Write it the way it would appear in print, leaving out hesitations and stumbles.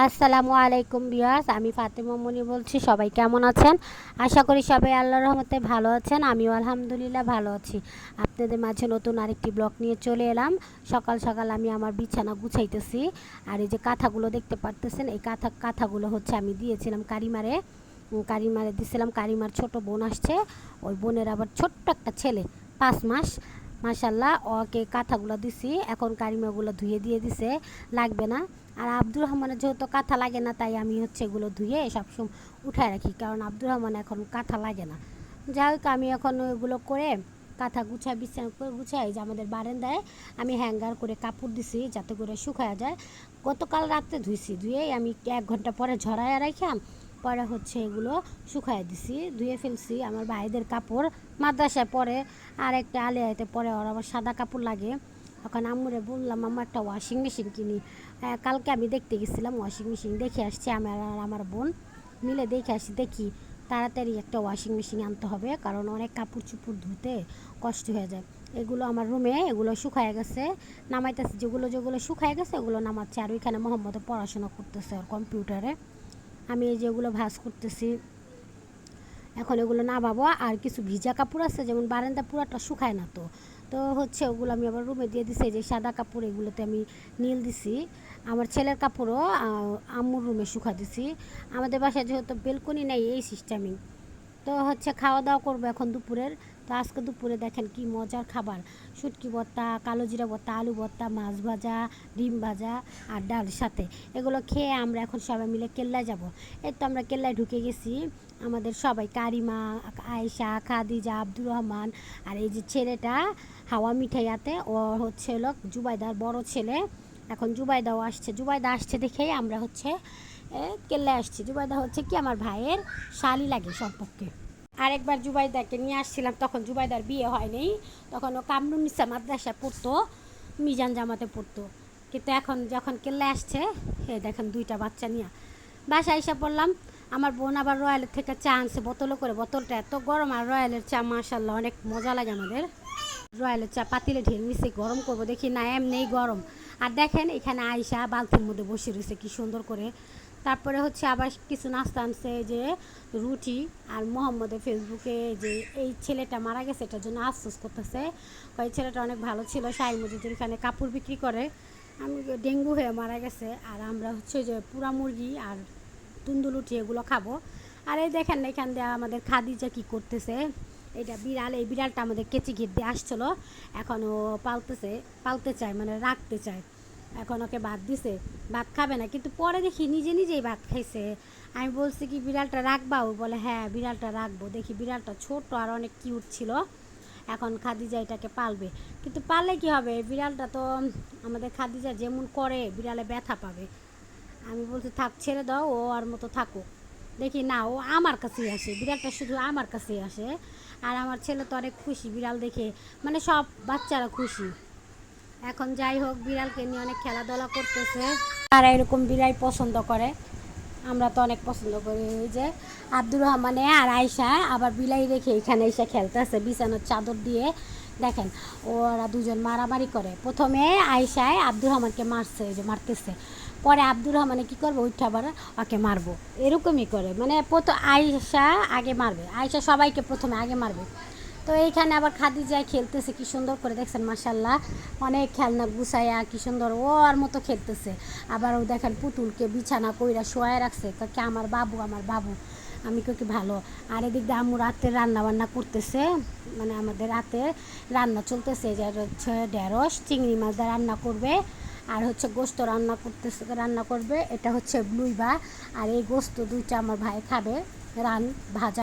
আসসালামু আলাইকুম ভিউয়ার্স, আমি ফাতেমা মনি বলছি। সবাই কেমন আছেন? আশা করি সবাই আল্লাহর রহমতে ভালো আছেন। আমিও আলহামদুলিল্লাহ ভালো আছি। আপনাদের মাঝে নতুন আরেকটি ব্লগ নিয়ে চলে এলাম। সকাল সকাল আমি আমার বিছানা গুছাইতেছি। আর এই যে কাঁথাগুলো দেখতে পারতেছেন, এই কাঁথাগুলো হচ্ছে আমি দিয়েছিলাম কারিমারে দিয়েছিলাম। কারিমার ছোট বোন আসছে, ওই বোনের আবার ছোট্ট একটা ছেলে 5 মাস। মাশাল্লাহ, ওকে কাঁথাগুলো দিছি। এখন কারিমাগুলো ধুয়ে দিয়ে দিছে, লাগবে না। আর আব্দুর রহমানের যেহেতু কাঁথা লাগে না, তাই আমি হচ্ছে এগুলো ধুয়ে সবসময় উঠায় রাখি, কারণ আব্দুর রহমান এখন কাঁথা লাগে না। যাই হোক, আমি এখন ওইগুলো করে কাঁথা গুছায় বিছানা করে গুছাই। যে আমাদের বারান্দায় আমি হ্যাঙ্গার করে কাপড় দিছি যাতে করে শুকায়া যায়। গতকাল রাত্রে ধুইছি, ধুয়েই আমি 1 ঘন্টা পরে ঝরাইয়া রাখাম, পরে হচ্ছে এগুলো শুকায় দিছি, ধুয়ে ফেলছি। আমার ভাইদের কাপড় মাদ্রাসায় পরে, আর একটা আলিয়াতে পরে, ওর আবার সাদা কাপড় লাগে। এখন আম্মুরে বললাম আমার একটা ওয়াশিং মেশিন কিনি। কালকে আমি দেখতে গেছিলাম ওয়াশিং মেশিন, দেখে আসছি। আমার আর আমার বোন মিলে দেখে আসছি, দেখি তাড়াতাড়ি একটা ওয়াশিং মেশিন আনতে হবে, কারণ অনেক কাপড় চুপড় ধুতে কষ্ট হয়ে যায়। এগুলো আমার রুমে এগুলো শুকায় গেছে, নামাইতেছে। যেগুলো যেগুলো শুকায় গেছে ওগুলো নামাচ্ছে। আর ওইখানে মোহাম্মদে পড়াশোনা করতেছে ওর কম্পিউটারে। আমি এই যেগুলো ভাঁজ করতেছি, এখন এগুলো নামাবো। আর কিছু ভিজা কাপড় আছে, যেমন বারান্দা পুরাটা শুকায় না, তো তো হচ্ছে ওগুলো আমি আবার রুমে দিয়ে দিছি। যে সাদা কাপড় এগুলোতে আমি নীল দিছি। আমার ছেলের কাপড়ও আম্মুর রুমে শুকা দিছি। আমাদের বাসায় যেহেতু বেলকনি নেই, এই সিস্টেমিং। তো হচ্ছে খাওয়া দাওয়া করবো এখন দুপুরের। তো আজকে দুপুরে দেখেন কি মজার খাবার: শুটকি ভর্তা, কালো জিরা ভর্তা, আলু ভর্তা, মাছ ভাজা, ডিম ভাজা আর ডাল সাথে। এগুলো খেয়ে আমরা এখন সবাই মিলে কেল্লায় যাব। এই তো আমরা কেল্লায় ঢুকে গেছি। আমাদের সবাই, কারিমা, আয়েশা, খাদিজা, আব্দুর রহমান, আর এই যে ছেলেটা হাওয়া মিঠাইয়াতে, ও হচ্ছে হলো জুবাইদার বড় ছেলে। এখন জুবাইদাও আসছে। জুবাইদা আসছে দেখেই আমরা হচ্ছে কেল্লায় আসছি। জুবাইদা হচ্ছে কি আমার ভাইয়ের শালি লাগে সম্পর্কে। আরেকবার জুবাইদাকে নিয়ে আসছিলাম, তখন জুবাইদার বিয়ে হয়নি, তখন ও কামরুন্নিসা মাদ্রাসায় পড়তো, মিজান জামাতে পড়তো। কিন্তু এখন যখন কেল্লায় আসছে, দেখেন 2টা বাচ্চা নিয়ে বাসায় এসে পড়লাম। আমার বোন আবার রয়্যালের থেকে চা আনছে বোতলে করে। বোতলটা এত গরম, আর রয়্যালের চা মাশাল্লাহ অনেক মজা লাগে আমাদের। রয়্যালের চা পাতিলে ঢেলে নিচে গরম করবো, দেখি না এমনিই গরম। আর দেখেন এখানে আয়সা বালতির মধ্যে বসে রয়েছে কি সুন্দর করে। তারপরে হচ্ছে আবার কিছু নাস্তা আনছে, যে রুটি। আর মোহাম্মদের ফেসবুকে যে এই ছেলেটা মারা গেছে, এটার জন্য আফসোস করতেছে। ওই ছেলেটা অনেক ভালো ছিল, শাহী মসজিদের এখানে কাপড় বিক্রি করে। আমি ডেঙ্গু হয়ে মারা গেছে। আর আমরা হচ্ছে যে পুরা মুরগি আর তুন্দুলুটি এগুলো খাবো। আর এই দেখেন এখান দিয়ে আমাদের খাদিজা কি করতেছে। এটা বিড়াল, এই বিড়ালটা আমাদের কেচি ঘির দিয়ে আসছিলো। এখন ও পালতে চায়, মানে রাখতে চায়। এখন ওকে ভাত দিছে, ভাত খাবে না, কিন্তু পরে দেখি নিজে নিজেই ভাত খাইছে। আমি বলছি কি বিড়ালটা রাখবা? ও বলে হ্যাঁ বিড়ালটা রাখবো। দেখি বিড়ালটা ছোট আর অনেক কিউট ছিল। এখন খাদিজা এটাকে পালবে, কিন্তু পাললে কি হবে? বিড়ালটা তো আমাদের খাদিজা যেমন করে, বিড়ালে ব্যথা পাবে। আমি বলছি থাক, ছেড়ে দাও, ও আর মতো থাকুক। দেখি না, ও আমার কাছেই আসে, বিড়ালটা শুধু আমার কাছেই আসে। আর আমার ছেলে তো অনেক খুশি বিড়াল দেখে, মানে সব বাচ্চারা খুশি। এখন যাই হোক, বিড়ালকে নিয়ে অনেক খেলাধুলা করতেছে। আর এরকম বিড়াল পছন্দ করে, আমরা তো অনেক পছন্দ করি। এই যে আব্দুর রহমানে আর আয়সা আবার বিলাই রেখে এখানে এসে খেলতেছে বিছানার চাদর দিয়ে। দেখেন ওরা দুজন মারামারি করে। প্রথমে আয়সায় আব্দুর রহমানকে মারছে, এই যে মারতেছে। পরে আব্দুর রহমানে কী করবো, উঠে আবার ওকে মারবো, এরকমই করে। মানে আয়সা আগে মারবে, আয়সা সবাইকে প্রথমে আগে মারবে। তো এইখানে আবার খাদিজা খেলতেছে কি সুন্দর করে, দেখছেন মাশাল্লাহ অনেক খেলনা গুছাইয়া কি সুন্দর ও আর মতো খেলতেছে। আবার ও দেখেন পুতুলকে বিছানা কইরা শোয়ায় রাখছে, কি আমার বাবু আমার বাবু। আমি কি ভালো। আর এদিক দিয়ে আম্মু রাতে রান্না বান্না করতেছে, মানে আমাদের রাতে রান্না চলতেছে। যে হচ্ছে ঢেঁড়স চিংড়ি মাছ দিয়ে রান্না করবে, আর হচ্ছে গোস্ত রান্না করবে। এটা হচ্ছে ব্লুইবা। আর এই গোস্ত 2টা আমার ভাই খাবে, ভাজা।